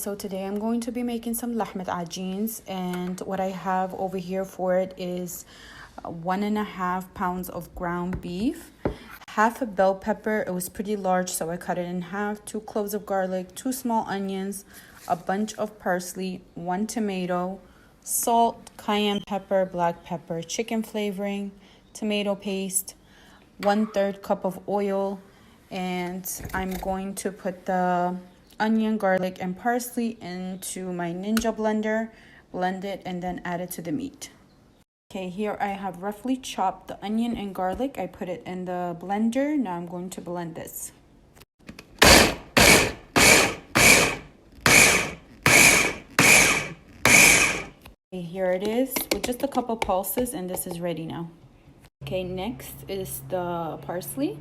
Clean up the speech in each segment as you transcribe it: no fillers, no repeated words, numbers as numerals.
So today I'm going to be making some lahmacun, and what I have over here for it is 1.5 pounds of ground beef, half a bell pepper. It was pretty large, so I cut it in half, 2 cloves of garlic, 2 small onions, a bunch of parsley, 1 tomato, salt, cayenne pepper, black pepper, chicken flavoring, tomato paste, 1/3 cup of oil, and I'm going to put the onion, garlic, and parsley into my Ninja blender, blend it, and then add it to the meat. Okay, here I have roughly chopped the onion and garlic. I put it in the blender. Now I'm going to blend this. Okay, here it is with just a couple pulses, and this is ready now. Okay, next is the parsley.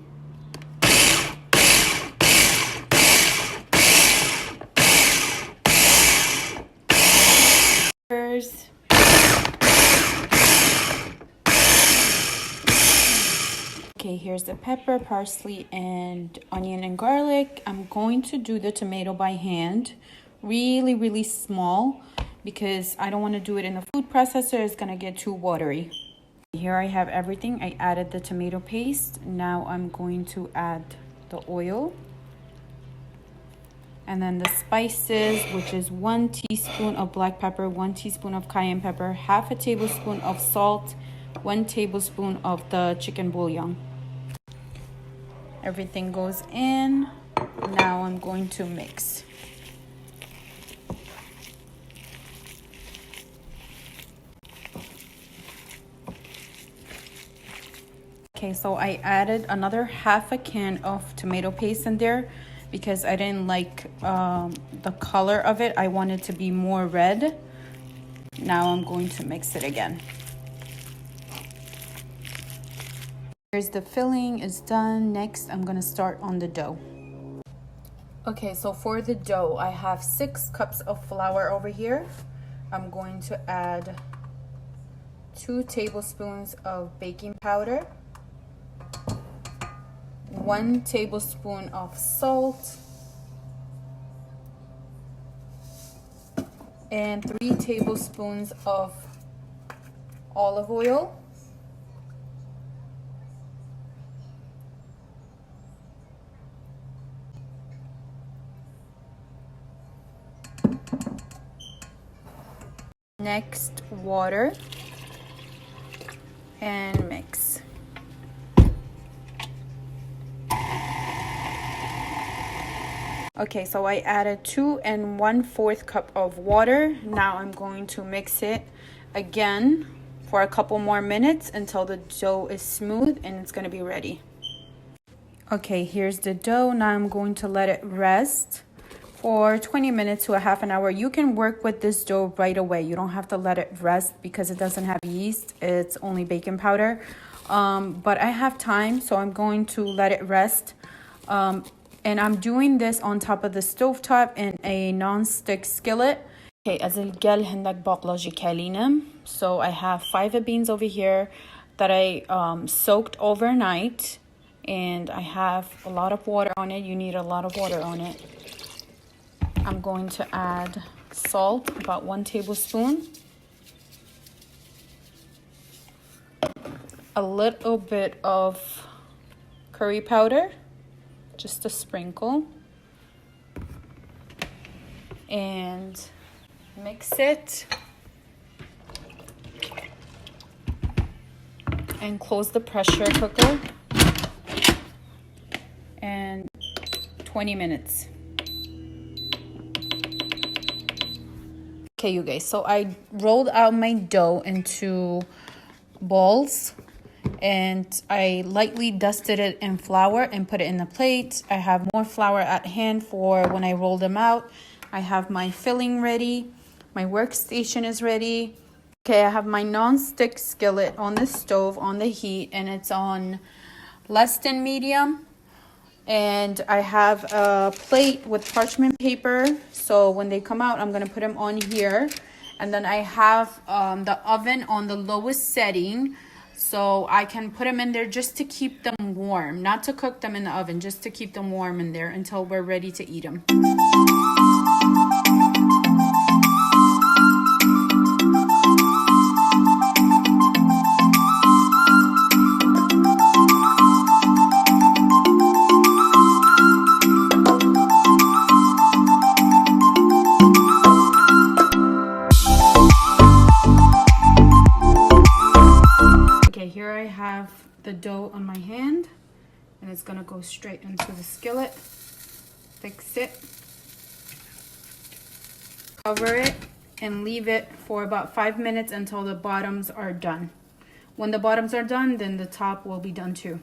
Okay, here's the pepper, parsley, and onion and garlic. I'm going to do the tomato by hand, really small, because I don't want to do it in a food processor. It's gonna get too watery. Here I have everything. I added the tomato paste. Now I'm going to add the oil. And then the spices, which is 1 teaspoon of black pepper, 1 teaspoon of cayenne pepper, half a tablespoon of salt, 1 tablespoon of the chicken bouillon. Everything goes in. Now I'm going to mix. Okay, so I added another half a can of tomato paste in there, because I didn't like the color of it. I wanted to be more red. Now I'm going to mix it again. Here's the filling, it's done. Next, I'm gonna start on the dough. Okay, so for the dough, I have 6 cups of flour over here. I'm going to add 2 tablespoons of baking powder, 1 tablespoon of salt, and 3 tablespoons of olive oil. Next, water, and mix. Okay, so I added 2 1/4 cup of water. Now I'm going to mix it again for a couple more minutes until the dough is smooth and it's going to be ready. Okay, here's the dough. Now I'm going to let it rest for 20 minutes to a half an hour. You can work with this dough right away. You don't have to let it rest because it doesn't have yeast. It's only baking powder. But I have time, so I'm going to let it rest. And I'm doing this on top of the stovetop in a non-stick skillet. Okay, as الجل هندك باقلاجي كالينم. So I have fava beans over here that I soaked overnight, and I have a lot of water on it. You need a lot of water on it. I'm going to add salt, about 1 tablespoon. A little bit of curry powder, just a sprinkle. And mix it. And close the pressure cooker. And 20 minutes. Okay, you guys, so I rolled out my dough into balls, and I lightly dusted it in flour and put it in a plate. I have more flour at hand for when I roll them out. I have my filling ready. My workstation is ready. Okay, I have my non-stick skillet on the stove on the heat, and it's on less than medium. And I have a plate with parchment paper, so when they come out, I'm going to put them on here. And then I have the oven on the lowest setting, so I can put them in there just to keep them warm, not to cook them in the oven, just to keep them warm in there until we're ready to eat them. and it's gonna go straight into the skillet. Fix it. Cover it and leave it for about 5 minutes until the bottoms are done. When the bottoms are done, then the top will be done too.